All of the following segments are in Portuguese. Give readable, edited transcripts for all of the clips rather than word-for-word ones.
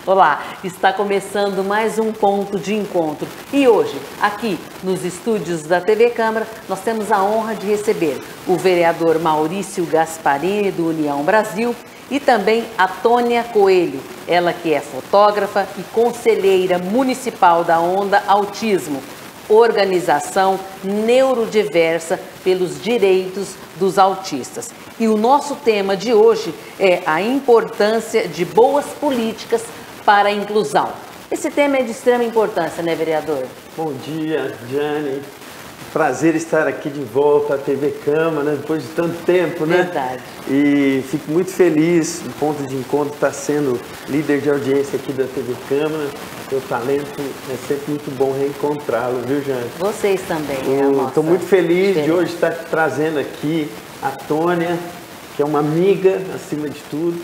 Olá, está começando mais um ponto de encontro e hoje, aqui nos estúdios da TV Câmara, nós temos a honra de receber o vereador Maurício Gasparini, do União Brasil, e também a Tônia Coelho, ela que é fotógrafa e conselheira municipal da Onda Autismo, organização neurodiversa pelos direitos dos autistas. E o nosso tema de hoje é a importância de boas políticas para a inclusão. Esse tema é de extrema importância, né, vereador? Bom dia, Jane. Prazer estar aqui de volta à TV Câmara, depois de tanto tempo, né? Verdade. E fico muito feliz, o ponto de encontro está sendo líder de audiência aqui da TV Câmara. Seu talento é sempre muito bom reencontrá-lo, viu, Jane? Vocês também. Estou muito feliz de hoje estar trazendo aqui a Tônia, que é uma amiga acima de tudo.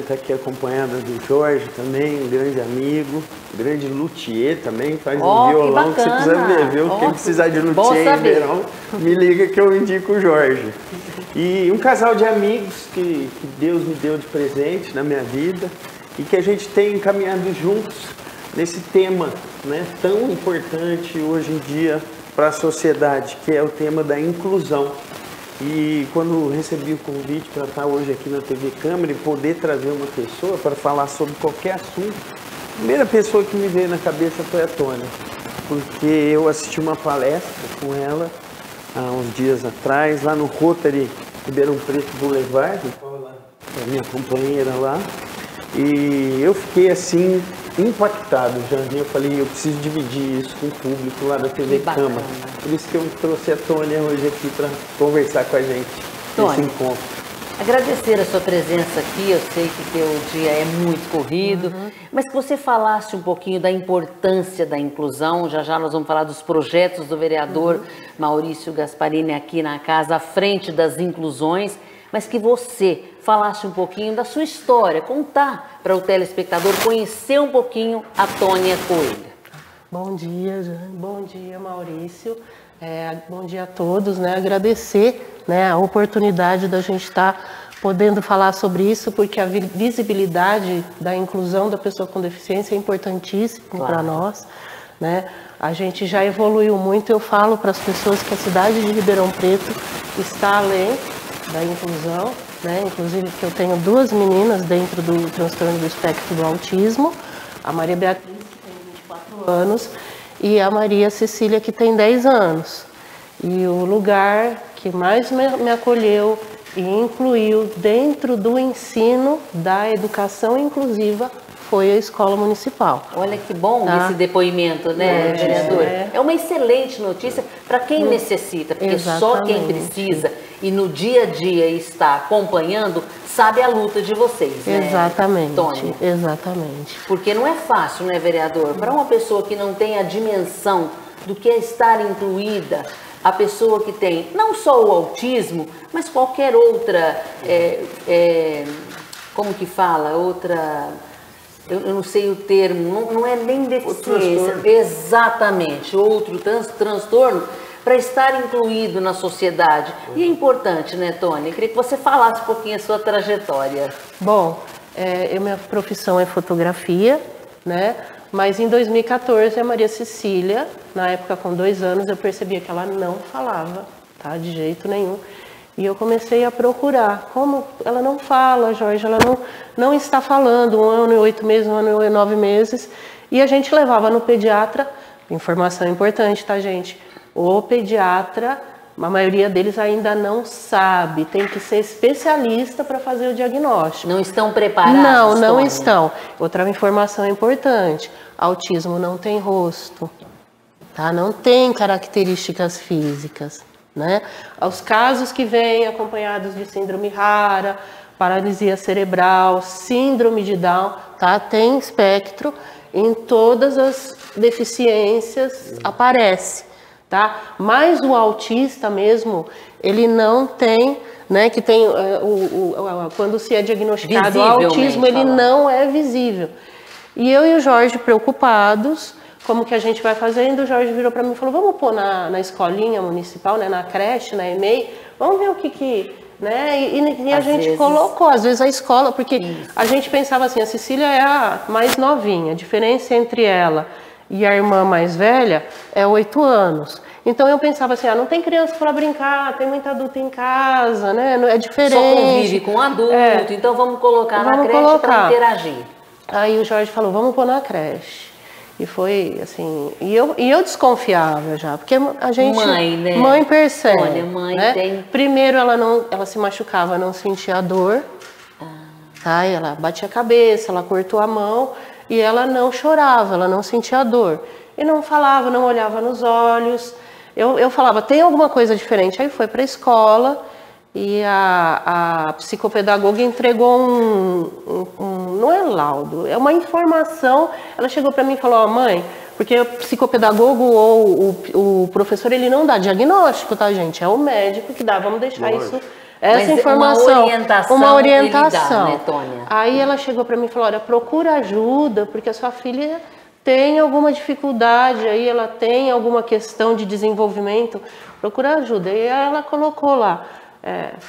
Está aqui acompanhada do Jorge também, um grande amigo, um grande luthier também, faz um violão que você precisa ver, viu? Quem precisar de luthier em verão, me liga que eu indico o Jorge. E um casal de amigos que Deus me deu de presente na minha vida e que a gente tem caminhado juntos nesse tema, né, tão importante hoje em dia para a sociedade, que é o tema da inclusão. E quando recebi o convite para estar hoje aqui na TV Câmara e poder trazer uma pessoa para falar sobre qualquer assunto, a primeira pessoa que me veio na cabeça foi a Tônia, porque eu assisti uma palestra com ela há uns dias atrás, lá no Rotary Ribeirão Preto Boulevard, a minha companheira lá, e eu fiquei assim impactado, Jane. Eu falei, eu preciso dividir isso com o público lá da TV Câmara. Por isso que eu trouxe a Tônia hoje aqui para conversar com a gente nesse encontro. Agradecer a sua presença aqui, eu sei que teu dia é muito corrido, mas que você falasse um pouquinho da importância da inclusão. Já já nós vamos falar dos projetos do vereador Maurício Gasparini aqui na casa, à frente das inclusões, mas que você falasse um pouquinho da sua história, contar para o telespectador, conhecer um pouquinho a Tônia Coelho. Bom dia, Jane. Bom dia, Maurício. Bom dia a todos, né? Agradecer, né, a oportunidade da gente estar podendo falar sobre isso, porque a visibilidade da inclusão da pessoa com deficiência é importantíssimo para nós, né? A gente já evoluiu muito. Eu falo para as pessoas que a cidade de Ribeirão Preto está além da inclusão, né? Inclusive que eu tenho duas meninas dentro do transtorno do espectro do autismo, a Maria Beatriz, que tem 24 anos, e a Maria Cecília, que tem 10 anos. E o lugar que mais me acolheu e incluiu dentro do ensino da educação inclusiva foi a escola municipal. Olha que bom esse depoimento, né, vereador? É uma excelente notícia para quem necessita, porque só quem precisa e no dia a dia está acompanhando sabe a luta de vocês, né? Exatamente, Tônia? Exatamente. Porque não é fácil, né, vereador? Para uma pessoa que não tem a dimensão do que é estar incluída, a pessoa que tem não só o autismo, mas qualquer outra, como que fala, outra... Eu não sei o termo, não é nem deficiência, exatamente, outro transtorno, para estar incluído na sociedade. E é importante, né, Tônia? Eu queria que você falasse um pouquinho a sua trajetória. Bom, minha profissão é fotografia, né? Mas em 2014 a Maria Cecília, na época com 2 anos, eu percebia que ela não falava, tá? De jeito nenhum. E eu comecei a procurar. Como ela não fala, Jorge, ela não está falando, 1 ano e 8 meses, 1 ano e 9 meses. E a gente levava no pediatra, informação importante, tá, gente? O pediatra, a maioria deles ainda não sabe, tem que ser especialista para fazer o diagnóstico. Não estão preparados? Não, não estão. Outra informação importante, autismo não tem rosto, tá? Não tem características físicas. Né? Os casos que vêm acompanhados de síndrome rara, paralisia cerebral, síndrome de Down, tá? Tem espectro, em todas as deficiências aparece, tá? Mas o autista mesmo, ele não tem, né? Que tem quando se é diagnosticado o autismo, ele não é visível. E eu e o Jorge preocupados. Como que a gente vai fazendo? O Jorge virou para mim e falou, vamos pôr na escolinha municipal, né, na creche, na EMEI, vamos ver o que né? E a gente colocou, às vezes, a escola, porque a gente pensava assim, a Cecília é a mais novinha, a diferença entre ela e a irmã mais velha é 8 anos. Então eu pensava assim, não tem criança para brincar, tem muita adulta em casa, né? É diferente. Só convive com adulto, então vamos colocar na creche para interagir. Aí o Jorge falou, vamos pôr na creche. E foi assim, e eu desconfiava já, porque a gente... Mãe, né? Mãe percebe. Olha, mãe, né? Tem... Primeiro ela se machucava, não sentia dor. Tá? Ela batia a cabeça, ela cortou a mão e ela não chorava, ela não sentia dor. E não falava, não olhava nos olhos. Eu falava, tem alguma coisa diferente? Aí foi para a escola e a psicopedagoga entregou não é laudo, é uma informação. Ela chegou para mim e falou, mãe, porque o psicopedagogo ou o professor, ele não dá diagnóstico, tá, gente? É o médico que dá, vamos deixar isso... Essa informação, uma orientação. Ele dá, né, Tônia? Aí ela chegou para mim e falou, olha, procura ajuda, porque a sua filha tem alguma dificuldade aí, ela tem alguma questão de desenvolvimento, procura ajuda. E ela colocou lá,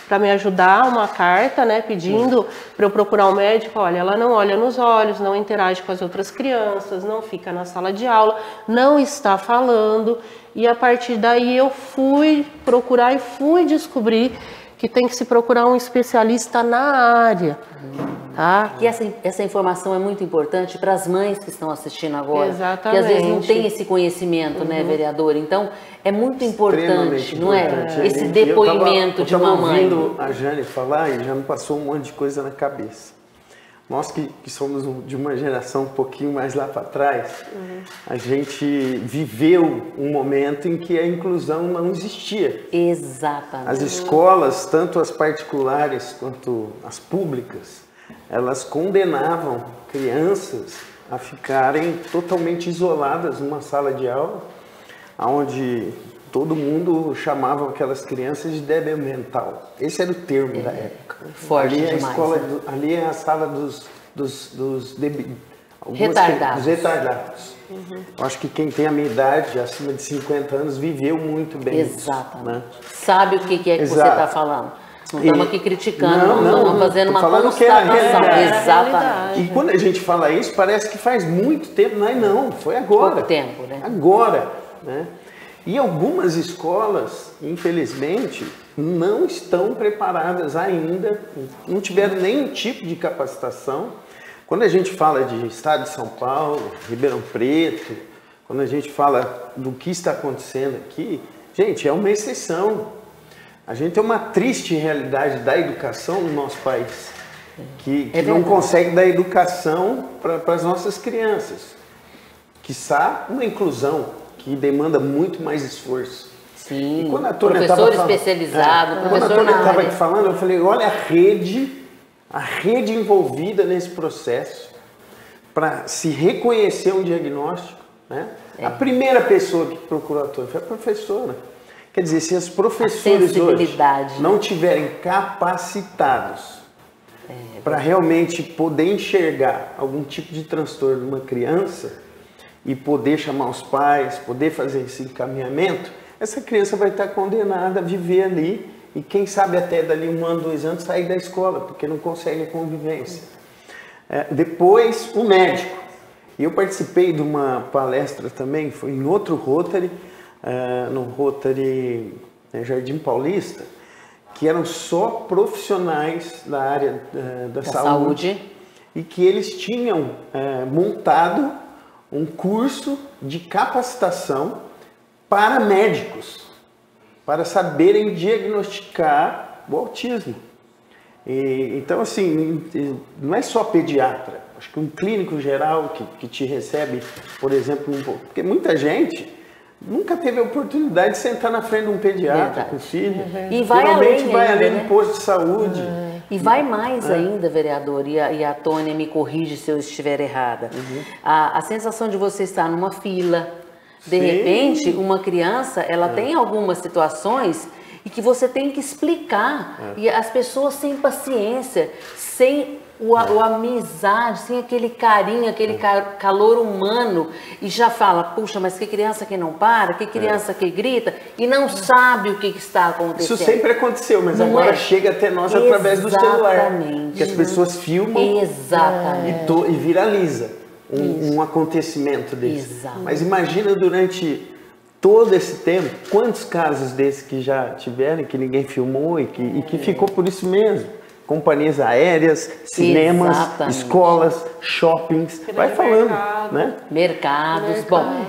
para me ajudar, uma carta, né, pedindo para eu procurar um médico. Olha, ela não olha nos olhos, não interage com as outras crianças, não fica na sala de aula, não está falando. E a partir daí eu fui procurar e fui descobrir que tem que se procurar um especialista na área. Tá? E essa informação é muito importante para as mães que estão assistindo agora. Exatamente. Que às vezes não tem esse conhecimento, né, vereador? Então, é muito importante, não é? Esse depoimento de uma mãe. Eu estava ouvindo a Jane falar e já me passou um monte de coisa na cabeça. Nós que somos de uma geração um pouquinho mais lá para trás, a gente viveu um momento em que a inclusão não existia. Exatamente. As escolas, tanto as particulares quanto as públicas, elas condenavam crianças a ficarem totalmente isoladas numa sala de aula, onde todo mundo chamava aquelas crianças de débil mental. Esse era o termo da época. Forte ali é a demais, escola, né? Ali é a sala dos retardados. Eu acho que quem tem a minha idade, acima de 50 anos, viveu muito bem. Exatamente. Isso, né? Sabe o que é que você está falando? Não estamos aqui criticando, não estamos fazendo uma constatação. Exatamente. E quando a gente fala isso, parece que faz muito tempo, mas não, foi agora. Pouco tempo, né? Agora, né? E algumas escolas, infelizmente, não estão preparadas ainda, não tiveram nenhum tipo de capacitação. Quando a gente fala de estado de São Paulo, Ribeirão Preto, quando a gente fala do que está acontecendo aqui, gente, é uma exceção. A gente tem uma triste realidade da educação no nosso país, que não consegue dar educação para as nossas crianças. Quiçá uma inclusão que demanda muito mais esforço. Sim, e quando a Tônia professor especializado, quando a Tônia estava aqui falando, eu falei, olha a rede envolvida nesse processo para se reconhecer um diagnóstico, né? A primeira pessoa que procurou a Tônia foi a professora. Quer dizer, se os professores hoje não tiverem capacitados para realmente poder enxergar algum tipo de transtorno numa criança e poder chamar os pais, poder fazer esse encaminhamento, essa criança vai estar condenada a viver ali e quem sabe até dali 1 ano, 2 anos sair da escola, porque não consegue a convivência. Depois, o médico. E eu participei de uma palestra também, foi em outro Rotary, no Rotary Jardim Paulista, que eram só profissionais da área da saúde e que eles tinham montado um curso de capacitação para médicos, para saberem diagnosticar o autismo. Então, assim, não é só pediatra. Acho que um clínico geral que te recebe, por exemplo, porque muita gente nunca teve a oportunidade de sentar na frente de um pediatra com o filho. E vai além, vai além do posto de saúde. E vai mais ainda, vereador, e a Tônia me corrige se eu estiver errada. A sensação de você estar numa fila, de repente, uma criança, ela tem algumas situações e que você tem que explicar. E as pessoas sem paciência, sem o amizade, sem aquele carinho, aquele calor humano, e já fala, puxa, mas que criança que não para, que criança que grita, e não sabe o que está acontecendo. Isso sempre aconteceu, mas Não agora é? chega até nós através do celular. Exatamente. Que as pessoas filmam Exatamente. e viraliza um acontecimento desse. Exato. Mas imagina durante todo esse tempo, quantos casos desses que já tiveram, que ninguém filmou e que ficou por isso mesmo. Companhias aéreas, cinemas, Exatamente. escolas, shoppings, vai falando, né? Mercados. Bom,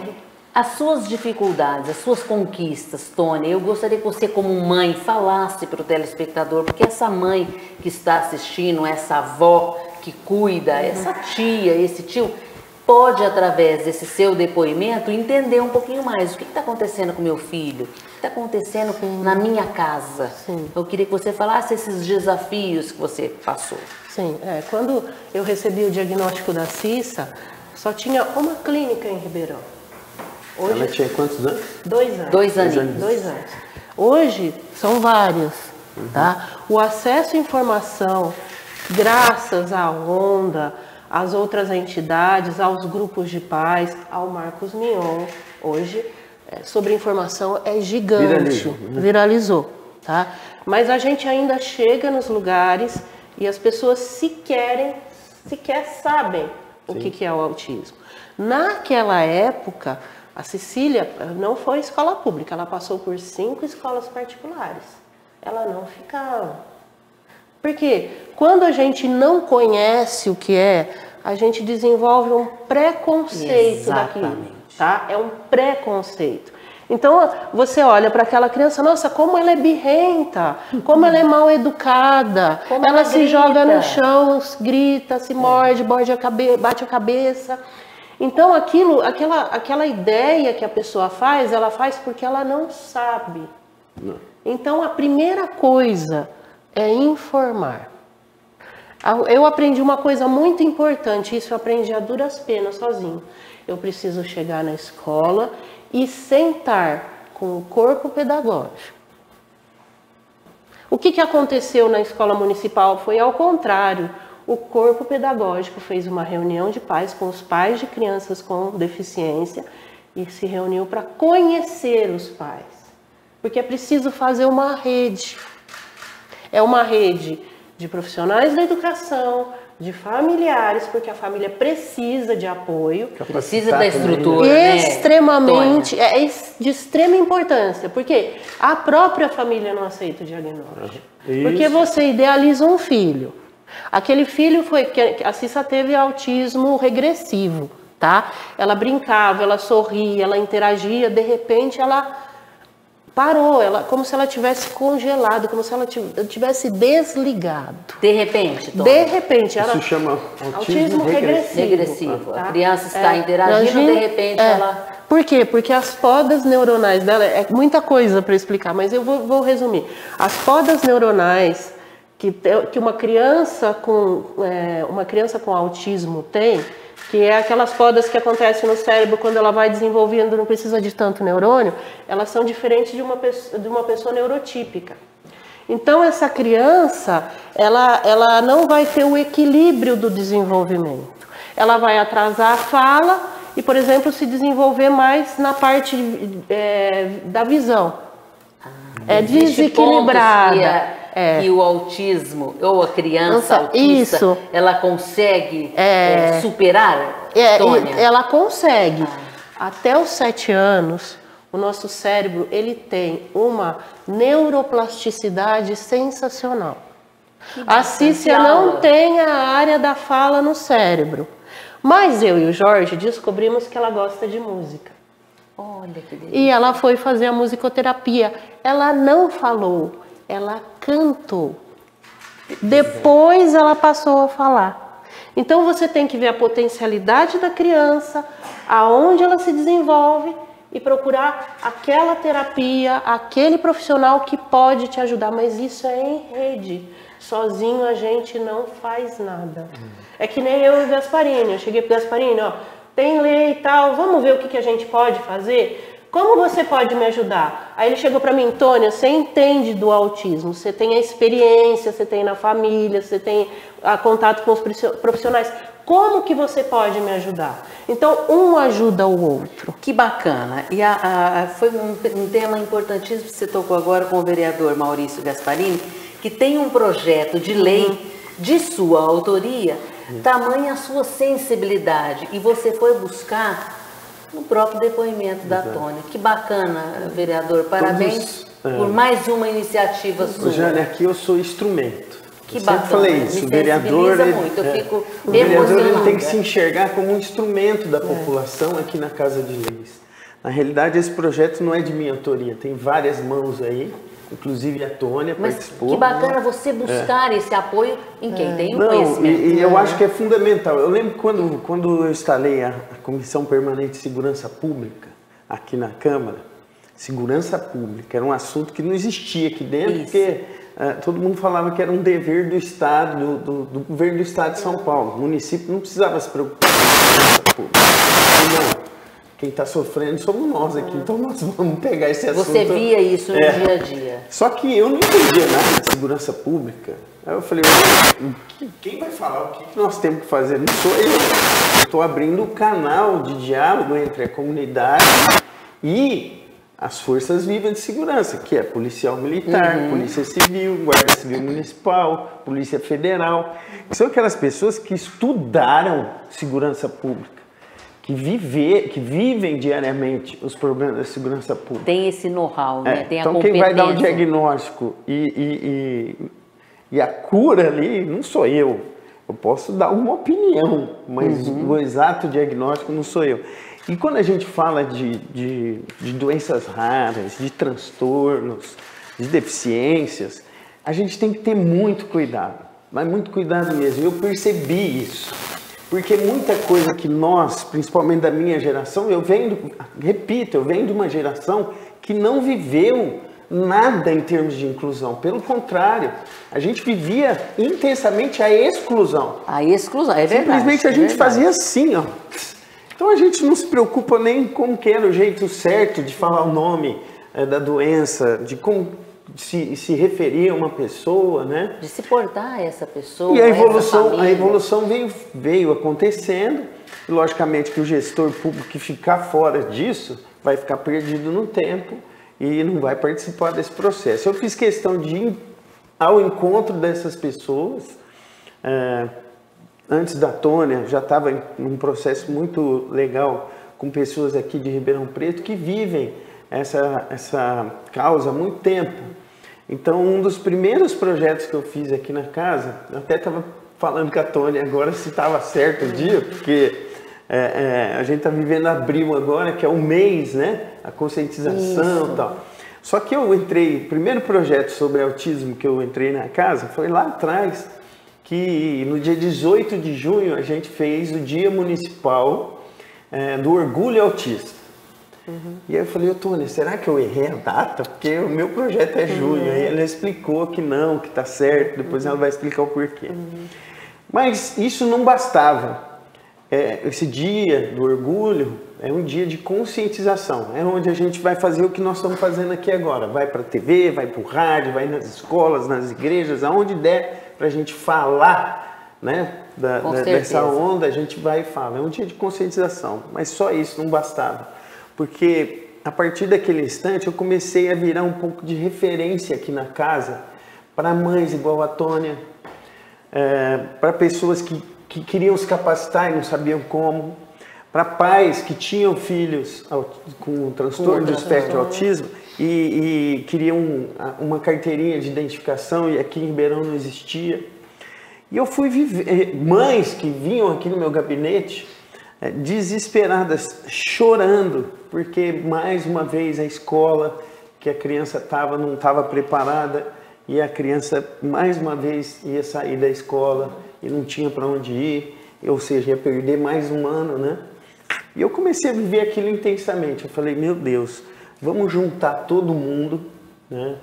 as suas dificuldades, as suas conquistas, Tônia, eu gostaria que você, como mãe, falasse para o telespectador, porque essa mãe que está assistindo, essa avó que cuida, essa tia, esse tio, pode, através desse seu depoimento, entender um pouquinho mais o que está acontecendo com meu filho, o que está acontecendo na minha casa. Sim. Eu queria que você falasse esses desafios que você passou. Sim, quando eu recebi o diagnóstico da Cissa, só tinha uma clínica em Ribeirão. Hoje, Ela tinha quantos anos? 2 anos. 2 aninhos. 2 anos. Hoje são várias, tá? O acesso à informação, graças à Onda, às outras entidades, aos grupos de pais, ao Marcos Mion, hoje, sobre informação é gigante. Viralizou, tá? Mas a gente ainda chega nos lugares e as pessoas sequer sabem o que é o autismo. Naquela época, a Cecília não foi escola pública, ela passou por 5 escolas particulares. Ela não ficava. Porque quando a gente não conhece o que é, a gente desenvolve um preconceito daquilo, tá? É um preconceito. Então, você olha para aquela criança, nossa, como ela é birrenta, como ela é mal educada, Como ela se grita. joga no chão, grita, se morde, bate a cabeça. Então, aquela ideia que a pessoa faz, ela faz porque ela não sabe. Não. Então, a primeira coisa é informar. Eu aprendi uma coisa muito importante, isso eu aprendi a duras penas sozinho. Eu preciso chegar na escola e sentar com o corpo pedagógico. O que aconteceu na escola municipal foi ao contrário. O corpo pedagógico fez uma reunião de pais com os pais de crianças com deficiência e se reuniu para conhecer os pais. Porque é preciso fazer uma rede. É uma rede de profissionais da educação, de familiares, porque a família precisa de apoio. Precisa da estrutura, né, extremamente, de extrema importância, porque a própria família não aceita o diagnóstico. Porque você idealiza um filho. Aquele filho foi que a Cissa teve autismo regressivo, tá? Ela brincava, ela sorria, ela interagia, de repente ela parou, como se ela tivesse congelado, como se ela tivesse desligado. De repente, Tom. De repente. Isso chama autismo regressivo. Tá? A criança está interagindo, de repente ela... Por quê? Porque as podas neuronais dela, é muita coisa para explicar, mas eu vou resumir. As podas neuronais que uma criança com autismo tem, que é aquelas podas que acontecem no cérebro quando ela vai desenvolvendo, não precisa de tanto neurônio, elas são diferentes de uma pessoa neurotípica. Então, essa criança, ela não vai ter o equilíbrio do desenvolvimento. Ela vai atrasar a fala e, por exemplo, se desenvolver mais na parte da visão. É desequilibrada. E o autismo, ou a criança autista, ela consegue superar, Tônia? Ela consegue. Até os 7 anos, o nosso cérebro ele tem uma neuroplasticidade sensacional. A Cícia não tem a área da fala no cérebro. Mas eu e o Jorge descobrimos que ela gosta de música. Olha que delícia. E ela foi fazer a musicoterapia. Ela não falou, ela cantou. Depois ela passou a falar. Então você tem que ver a potencialidade da criança, aonde ela se desenvolve e procurar aquela terapia, aquele profissional que pode te ajudar. Mas isso é em rede. Sozinho a gente não faz nada. É que nem eu e o Gasparini. Eu cheguei pro Gasparini, ó, tem lei e tal, vamos ver o que a gente pode fazer. Como você pode me ajudar? Aí ele chegou para mim, Tônia, você entende do autismo, você tem a experiência, você tem na família, você tem contato com os profissionais. Como que você pode me ajudar? Então, um ajuda o outro. Que bacana. E foi um tema importantíssimo que você tocou agora com o vereador Maurício Gasparini, que tem um projeto de lei de sua autoria, tamanha a sua sensibilidade. E você foi buscar no próprio depoimento da Tônia. Que bacana, vereador. Parabéns por mais uma iniciativa sua. Jane, aqui eu sou instrumento. Que eu bacana. sempre falei isso. O vereador, o vereador ele tem que se enxergar como um instrumento da população aqui na Casa de Leis. Na realidade, esse projeto não é de minha autoria. Tem várias mãos aí. Inclusive a Tônia participou. Que bacana você buscar esse apoio em quem tem o conhecimento. E eu acho que é fundamental. Eu lembro quando eu instalei a Comissão Permanente de Segurança Pública aqui na Câmara, segurança pública era um assunto que não existia aqui dentro, porque todo mundo falava que era um dever do Estado, do governo do Estado de São Paulo. O município não precisava se preocupar com a segurança pública. Não. Quem está sofrendo somos nós aqui, então nós vamos pegar esse assunto. Você via isso no dia a dia. Só que eu não entendia nada de segurança pública. Aí eu falei, quem vai falar o que nós temos que fazer? Não sou eu. Eu estou abrindo um canal de diálogo entre a comunidade e as forças vivas de segurança, que é policial militar, polícia civil, guarda civil municipal, polícia federal. Que são aquelas pessoas que estudaram segurança pública. Que vivem diariamente os problemas da segurança pública. Tem esse know-how, né? Tem a então quem vai dar o diagnóstico e a cura ali não sou eu. Eu posso dar uma opinião, mas o exato diagnóstico não sou eu. E quando a gente fala de doenças raras, de transtornos, de deficiências, a gente tem que ter muito cuidado, mas muito cuidado mesmo. Eu percebi isso. Porque muita coisa que nós, principalmente da minha geração, eu venho de uma geração que não viveu nada em termos de inclusão. Pelo contrário, a gente vivia intensamente a exclusão. A exclusão, é verdade. Simplesmente a gente fazia assim, ó. Então a gente não se preocupa nem como que era o jeito certo de falar o nome da doença, de como se referir a uma pessoa, né? De se portar a essa pessoa. E a evolução veio acontecendo. E, logicamente que o gestor público que ficar fora disso vai ficar perdido no tempo e não vai participar desse processo. Eu fiz questão de ir ao encontro dessas pessoas. Antes da Tônia, já estava em um processo muito legal com pessoas aqui de Ribeirão Preto que vivem essa causa há muito tempo. Então, um dos primeiros projetos que eu fiz aqui na casa, eu até estava falando com a Tônia agora se estava certo o dia, porque a gente está vivendo abril agora, que é o mês, né? A conscientização e tal. Só que eu entrei, o primeiro projeto sobre autismo que eu entrei na casa foi lá atrás, que no dia 18 de junho a gente fez o Dia Municipal do Orgulho Autista. E aí eu falei, Tônia, será que eu errei a data? Porque o meu projeto é junho. Aí ela explicou que não, que tá certo, depois ela vai explicar o porquê. Mas isso não bastava. Esse dia do orgulho é um dia de conscientização. É onde a gente vai fazer o que nós estamos fazendo aqui agora. Vai para a TV, vai para o rádio, vai nas escolas, nas igrejas, aonde der para a gente falar, né, dessa onda, a gente vai e fala. É um dia de conscientização, mas só isso não bastava. Porque a partir daquele instante eu comecei a virar um pouco de referência aqui na casa para mães igual a Tônia, para pessoas que queriam se capacitar e não sabiam como, para pais que tinham filhos com transtorno do espectro autismo e queriam uma carteirinha de identificação e aqui em Ribeirão não existia. E eu fui viver, mães que vinham aqui no meu gabinete desesperadas, chorando, porque mais uma vez a escola que a criança não estava preparada e a criança mais uma vez ia sair da escola e não tinha para onde ir, ou seja, ia perder mais um ano, né? E eu comecei a viver aquilo intensamente. Eu falei, meu Deus, vamos juntar todo mundo, né?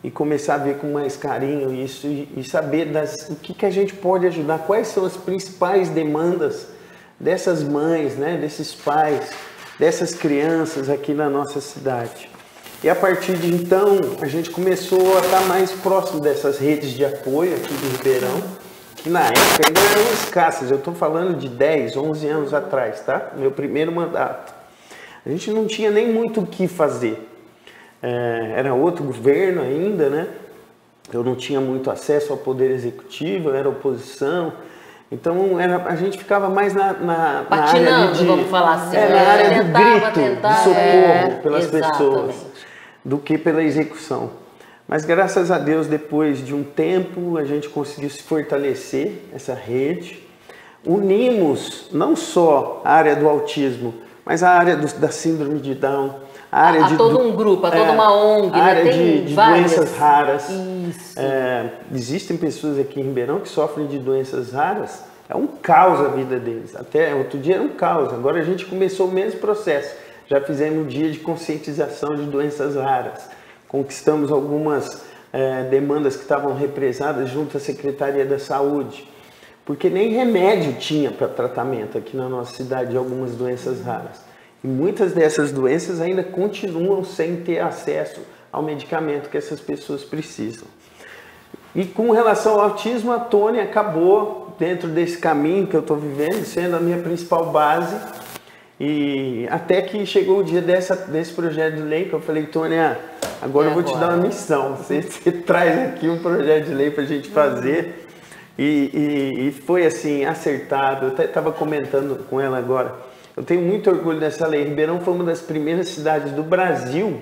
E começar a ver com mais carinho isso e saber o que a gente pode ajudar, quais são as principais demandas dessas mães, né, desses pais, dessas crianças aqui na nossa cidade. E a partir de então, a gente começou a estar mais próximo dessas redes de apoio aqui do Ribeirão, que na época ainda eram escassas. Eu estou falando de 10, 11 anos atrás, tá? Meu primeiro mandato. A gente não tinha nem muito o que fazer. Era outro governo ainda, né? Eu não tinha muito acesso ao poder executivo, eu era oposição. Então a gente ficava mais na área vamos falar assim, na área do grito, de socorro pelas exatamente. pessoas, do que pela execução. Mas graças a Deus, depois de um tempo, a gente conseguiu se fortalecer, essa rede. Unimos não só a área do autismo, mas a área da síndrome de Down, a área de todo um grupo, toda uma ONG, a área né? Tem de várias doenças raras. Isso. Existem pessoas aqui em Ribeirão que sofrem de doenças raras. É um caos a vida deles. Até outro dia era um caos. Agora a gente começou o mesmo processo. Já fizemos um dia de conscientização de doenças raras. Conquistamos algumas demandas que estavam represadas junto à Secretaria da Saúde. Porque nem remédio tinha para tratamento aqui na nossa cidade de algumas doenças raras. E muitas dessas doenças ainda continuam sem ter acesso ao medicamento que essas pessoas precisam. E com relação ao autismo, a Tônia acabou, dentro desse caminho que eu estou vivendo, sendo a minha principal base. E até que chegou o dia desse projeto de lei, que eu falei, Tônia, agora eu vou te dar uma missão. Você traz aqui um projeto de lei para a gente fazer. E foi assim, acertado. Eu até estava comentando com ela agora. Eu tenho muito orgulho dessa lei. Ribeirão foi uma das primeiras cidades do Brasil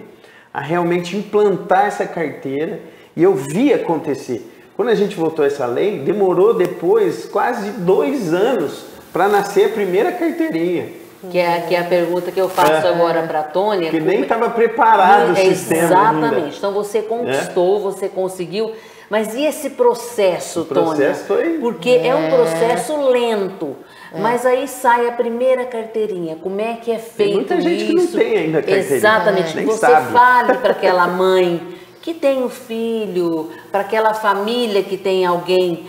a realmente implantar essa carteira. E eu vi acontecer. Quando a gente votou essa lei, demorou depois quase 2 anos para nascer a primeira carteirinha. Que é a pergunta que eu faço agora para a Tônia. Que nem estava preparado o sistema. Exatamente. Ainda. Então você conquistou, você conseguiu. Mas e esse processo, Tônia? O processo foi... Porque é um processo lento. Mas aí sai a primeira carteirinha. Como é que é feito isso? Muita gente que não tem ainda carteirinha. Exatamente. Nem Você sabe. fale para aquela mãe que tem um filho, para aquela família que tem alguém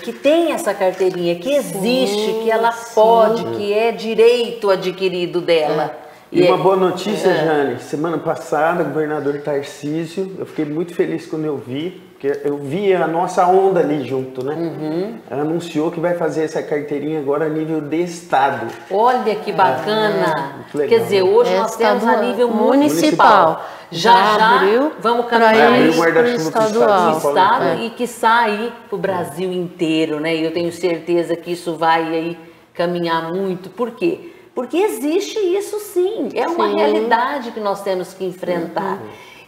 que tem essa carteirinha, que existe, que ela pode, que é direito adquirido dela. E uma boa notícia, Jane, semana passada, o governador Tarcísio, eu fiquei muito feliz quando eu vi, porque eu vi a nossa onda ali junto, né? Ela anunciou que vai fazer essa carteirinha agora a nível de estado. Olha que bacana! Legal, quer dizer, hoje nós temos a nível municipal. Já vamos caminhar o guarda-chuva para o estado e que sai para o Brasil inteiro, né? E eu tenho certeza que isso vai aí caminhar muito. Por quê? Porque existe isso sim, é uma realidade que nós temos que enfrentar.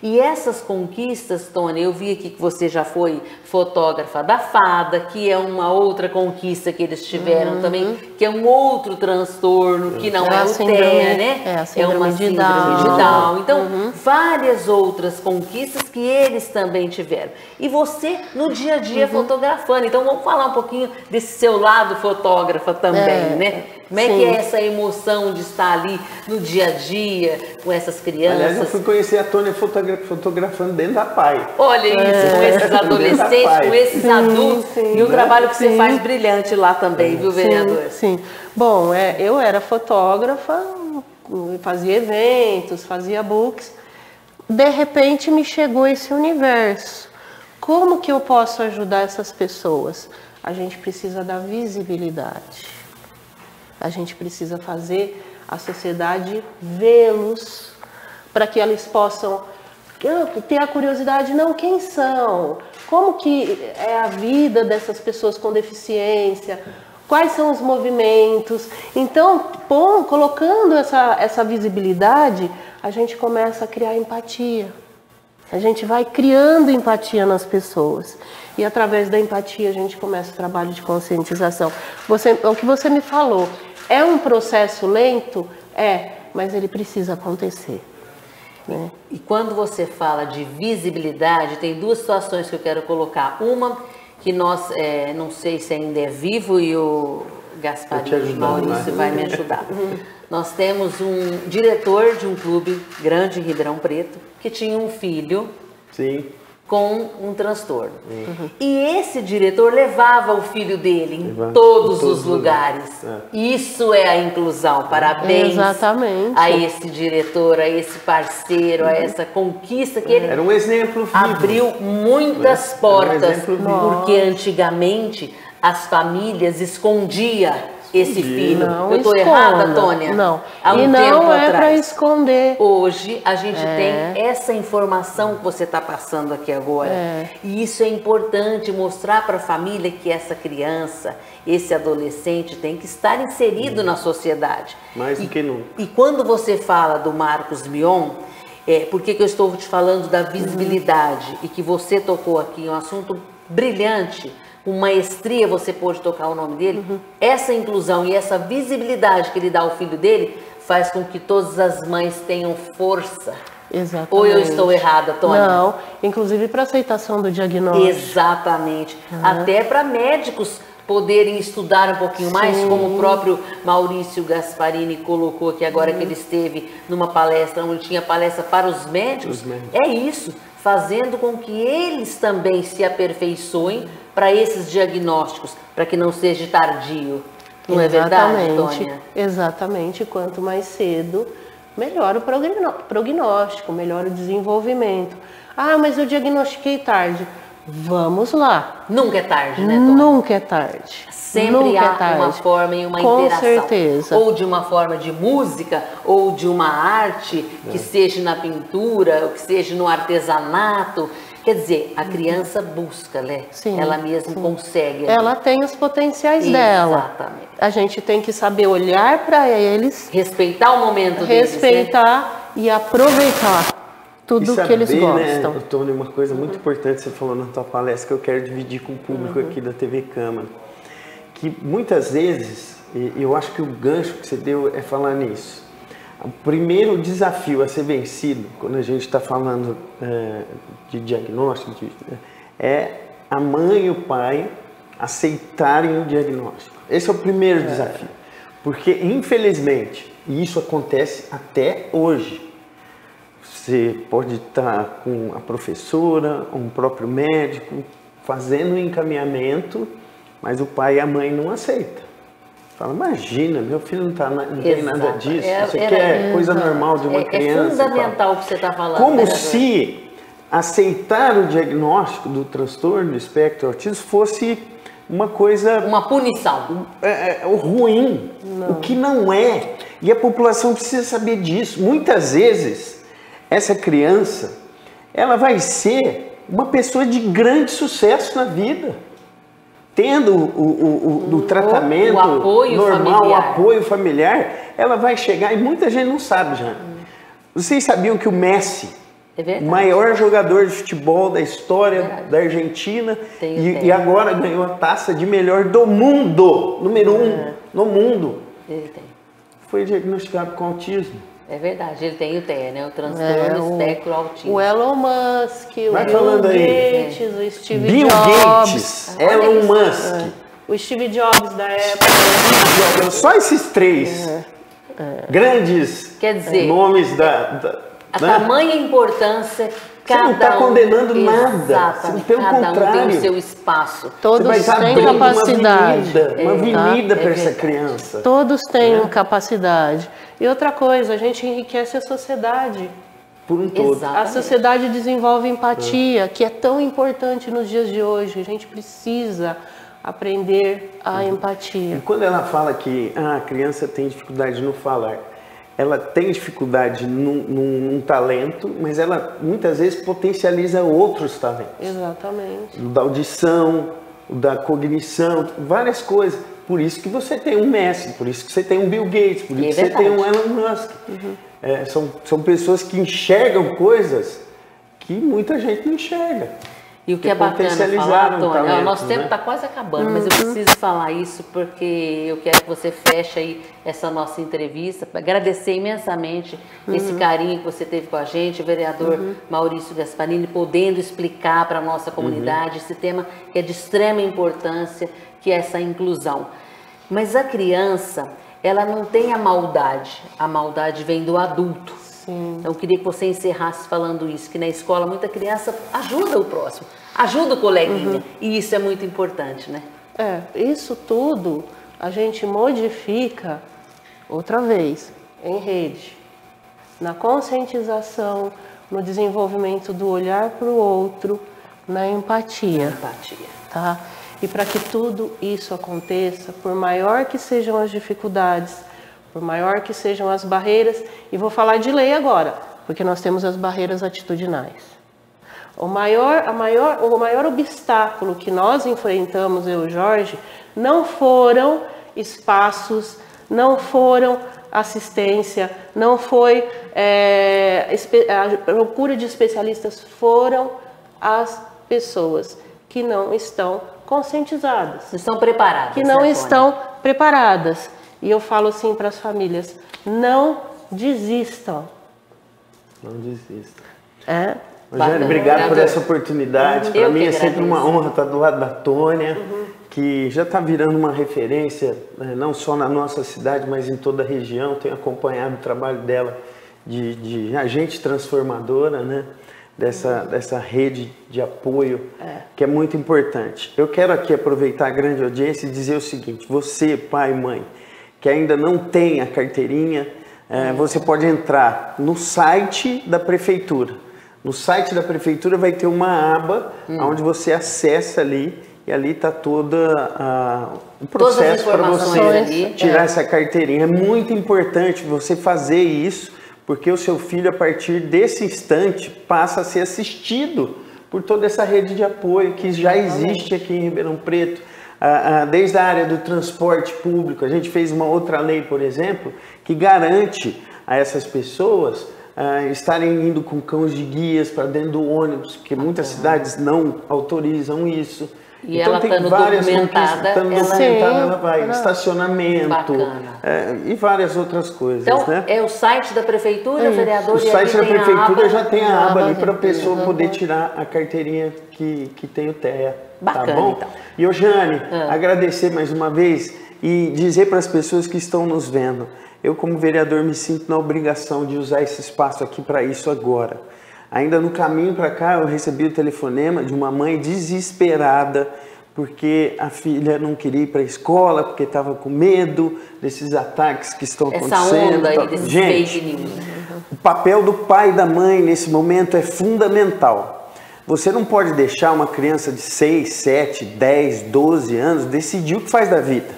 E essas conquistas, Tônia, eu vi aqui que você já foi fotógrafa da FADA, que é uma outra conquista que eles tiveram também, que é um outro transtorno, que não é o TEA, né? É uma síndrome de Down. Então, várias outras conquistas que eles também tiveram. E você, no dia a dia, fotografando. Então, vamos falar um pouquinho desse seu lado fotógrafa também, né? Como é que é essa emoção de estar ali no dia a dia com essas crianças? Aliás, eu fui conhecer a Tônia fotografando dentro da PAI. Olha isso, com esses adolescentes, com esses adultos. E o trabalho que você faz brilhante lá também, viu, vereador? Sim. Bom, eu era fotógrafa, fazia eventos, fazia books. De repente me chegou esse universo. Como que eu posso ajudar essas pessoas? A gente precisa dar visibilidade. A gente precisa fazer a sociedade vê-los para que eles possam ter a curiosidade, não, quem são? Como que é a vida dessas pessoas com deficiência? Quais são os movimentos? Então, colocando essa visibilidade, a gente começa a criar empatia. A gente vai criando empatia nas pessoas. E através da empatia a gente começa o trabalho de conscientização. O que você me falou, é um processo lento? Mas ele precisa acontecer. Né? E quando você fala de visibilidade, tem 2 situações que eu quero colocar. Uma, que nós, não sei se ainda é vivo e o Gasparinho Maurício vai me ajudar. Nós temos um diretor de um clube grande em Ribeirão Preto, que tinha um filho. Sim. com um transtorno. E esse diretor levava o filho dele em todos os lugares. Isso é a inclusão. Parabéns a esse diretor, a esse parceiro, a essa conquista que ele era um exemplo vivo. Abriu muitas portas, porque antigamente as famílias escondiam esse filho. Não, eu estou errada, Tônia? Não. Há um e tempo não é atrás. para esconder. Hoje a gente tem essa informação que você está passando aqui agora. E isso é importante mostrar para a família que essa criança, esse adolescente tem que estar inserido na sociedade. Mais do que nunca. E quando você fala do Marcos Mion, por que eu estou te falando da visibilidade e que você tocou aqui, um assunto brilhante, com maestria você pôde tocar o nome dele, essa inclusão e essa visibilidade que ele dá ao filho dele faz com que todas as mães tenham força. Exatamente. Ou eu estou errada, Tônia? Não, inclusive para aceitação do diagnóstico. Exatamente. Até para médicos poderem estudar um pouquinho mais, como o próprio Maurício Gasparini colocou aqui agora que ele esteve numa palestra, onde tinha palestra para os médicos. É isso, fazendo com que eles também se aperfeiçoem para esses diagnósticos, para que não seja tardio. Não é verdade, Tônia? Exatamente. Quanto mais cedo, melhor o prognóstico, melhor o desenvolvimento. Ah, mas eu diagnostiquei tarde. Vamos lá. Nunca é tarde, né, Tônia? Nunca é tarde. Sempre há uma forma e uma interação. Com certeza. Ou de uma forma de música, ou de uma arte, que seja na pintura, ou que seja no artesanato. Quer dizer, a criança busca, né? Ela mesma consegue. Ela tem os potenciais dela. Exatamente. A gente tem que saber olhar para eles. Respeitar o momento deles, respeitar e aproveitar tudo que eles gostam. Né, Tônia, uma coisa muito importante que você falou na tua palestra que eu quero dividir com o público aqui da TV Câmara. Que muitas vezes, e eu acho que o gancho que você deu é falar nisso. O primeiro desafio a ser vencido, quando a gente está falando de diagnóstico, é a mãe e o pai aceitarem o diagnóstico. Esse é o primeiro desafio. Porque, infelizmente, e isso acontece até hoje, você pode estar com a professora, um próprio médico, fazendo um encaminhamento, mas o pai e a mãe não aceitam. Fala, imagina, meu filho não tem nada disso, isso aqui é coisa normal de uma criança. É fundamental o que você está falando. Como se aceitar o diagnóstico do transtorno do espectro autismo fosse uma coisa... Uma punição. Ruim, o que não é. E a população precisa saber disso. Muitas vezes, essa criança, ela vai ser uma pessoa de grande sucesso na vida. Tendo o tratamento o apoio normal, familiar. o apoio familiar, ela vai chegar, e muita gente não sabe já. Vocês sabiam que o Messi, o maior jogador de futebol da história da Argentina, e agora ganhou a taça de melhor do mundo, número 1 no mundo, foi diagnosticado com autismo. É verdade, ele tem o TEA, né? O transtorno espectro autista. O Elon Musk, o Bill Gates, o Steve Bill Jobs. Gates, Elon Musk. O Steve Jobs da Apple. Só esses três grandes nomes da a tamanha importância. Você não está condenando nada. Pelo cada contrário. Um tem o seu espaço. Todos têm capacidade. Uma avenida para essa criança. Todos têm capacidade. E outra coisa, a gente enriquece a sociedade. Por um todo. A sociedade desenvolve empatia, que é tão importante nos dias de hoje. A gente precisa aprender a empatia. E quando ela fala que a criança tem dificuldade no falar, ela tem dificuldade num talento, mas ela muitas vezes potencializa outros talentos. Exatamente. O da audição, o da cognição, várias coisas. Por isso que você tem um Messi, por isso que você tem um Bill Gates, por isso que você tem um Elon Musk. São pessoas que enxergam coisas que muita gente não enxerga. E o que é bacana falar, Tônia, o nosso tempo está quase acabando, mas eu preciso falar isso porque eu quero que você feche aí essa nossa entrevista, agradecer imensamente esse carinho que você teve com a gente, o vereador Maurício Gasparini, podendo explicar para a nossa comunidade esse tema que é de extrema importância, que é essa inclusão. Mas a criança, ela não tem a maldade vem do adulto. Sim. Então, eu queria que você encerrasse falando isso, que na escola muita criança ajuda o próximo, ajuda o coleguinha, e isso é muito importante, né? Isso tudo a gente modifica, outra vez, em rede, na conscientização, no desenvolvimento do olhar para o outro, na empatia. Tá? E para que tudo isso aconteça, por maior que sejam as dificuldades, por maior que sejam as barreiras, e vou falar de lei agora, porque nós temos as barreiras atitudinais. O maior obstáculo que nós enfrentamos, eu e o Jorge, não foram espaços, não foram assistência, não foi a procura de especialistas, foram as pessoas que não estão conscientizadas. Não estão preparadas. Que não estão preparadas. E eu falo assim para as famílias, não desistam. Não desistam. Bacana, obrigado por essa oportunidade. Para mim é sempre uma honra estar do lado da Tônia, que já está virando uma referência, né, não só na nossa cidade, mas em toda a região. Tenho acompanhado o trabalho dela de agente transformadora, né, dessa rede de apoio, que é muito importante. Eu quero aqui aproveitar a grande audiência e dizer o seguinte: você, pai e mãe, que ainda não tem a carteirinha, você pode entrar no site da prefeitura. No site da prefeitura vai ter uma aba onde você acessa ali, e ali está todo o processo para você tirar essa carteirinha. É muito importante você fazer isso, porque o seu filho, a partir desse instante, passa a ser assistido por toda essa rede de apoio que já existe aqui em Ribeirão Preto. Desde a área do transporte público, a gente fez uma outra lei, por exemplo, que garante a essas pessoas estarem indo com cães de guias para dentro do ônibus, porque muitas cidades não autorizam isso. E então ela tem várias documentada, ela vai, estacionamento e várias outras coisas. Então, né? é o site da prefeitura, vereador? O site da prefeitura já tem a aba ali para a pessoa poder tirar a carteirinha que tem o TEA. Bacana, tá bom? então. E ô Jane, agradecer mais uma vez e dizer para as pessoas que estão nos vendo, eu como vereador me sinto na obrigação de usar esse espaço aqui para isso agora. Ainda no caminho para cá eu recebi o telefonema de uma mãe desesperada porque a filha não queria ir para a escola, porque estava com medo desses ataques que estão acontecendo. Essa onda aí desses fake news. O papel do pai e da mãe nesse momento é fundamental. Você não pode deixar uma criança de 6, 7, 10, 12 anos decidir o que faz da vida.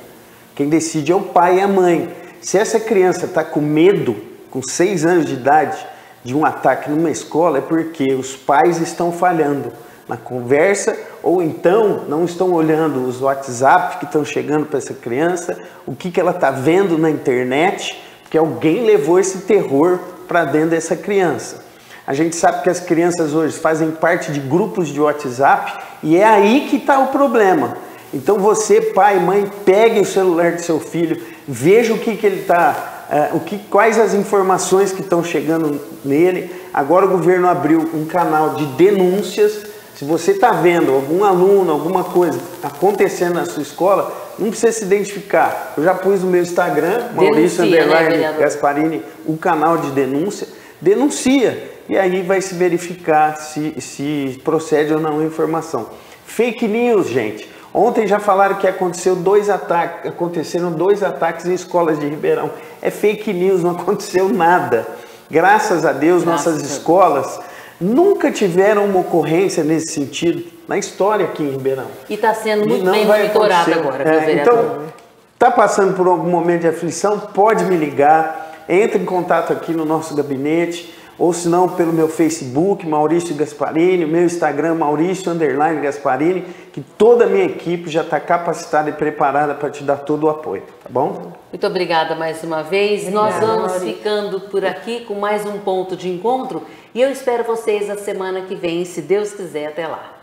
Quem decide é o pai e a mãe. Se essa criança está com medo, com 6 anos de idade, de um ataque numa escola, é porque os pais estão falhando na conversa, ou então não estão olhando os WhatsApp que estão chegando para essa criança, o que ela está vendo na internet, porque alguém levou esse terror para dentro dessa criança. A gente sabe que as crianças hoje fazem parte de grupos de WhatsApp e é aí que está o problema. Então você, pai e mãe, pegue o celular do seu filho, veja o que ele está... quais as informações que estão chegando nele. Agora o governo abriu um canal de denúncias. Se você está vendo algum aluno, alguma coisa acontecendo na sua escola, não precisa se identificar. Eu já pus no meu Instagram, Maurício Gasparini, o canal de denúncia. Denuncia e aí vai se verificar se procede ou não a informação. Fake news, gente. Ontem já falaram que aconteceram 2 ataques em escolas de Ribeirão. É fake news, não aconteceu nada. Graças a Deus, nossas escolas nunca tiveram uma ocorrência nesse sentido na história aqui em Ribeirão. E está sendo muito bem monitorado agora. Então, está passando por algum momento de aflição, pode me ligar, entre em contato aqui no nosso gabinete, ou se não pelo meu Facebook, Maurício Gasparini, meu Instagram, Maurício_Gasparini, que toda a minha equipe já está capacitada e preparada para te dar todo o apoio, tá bom? Muito obrigada mais uma vez. Nós vamos ficando por aqui com mais um ponto de encontro e eu espero vocês a semana que vem, se Deus quiser, até lá.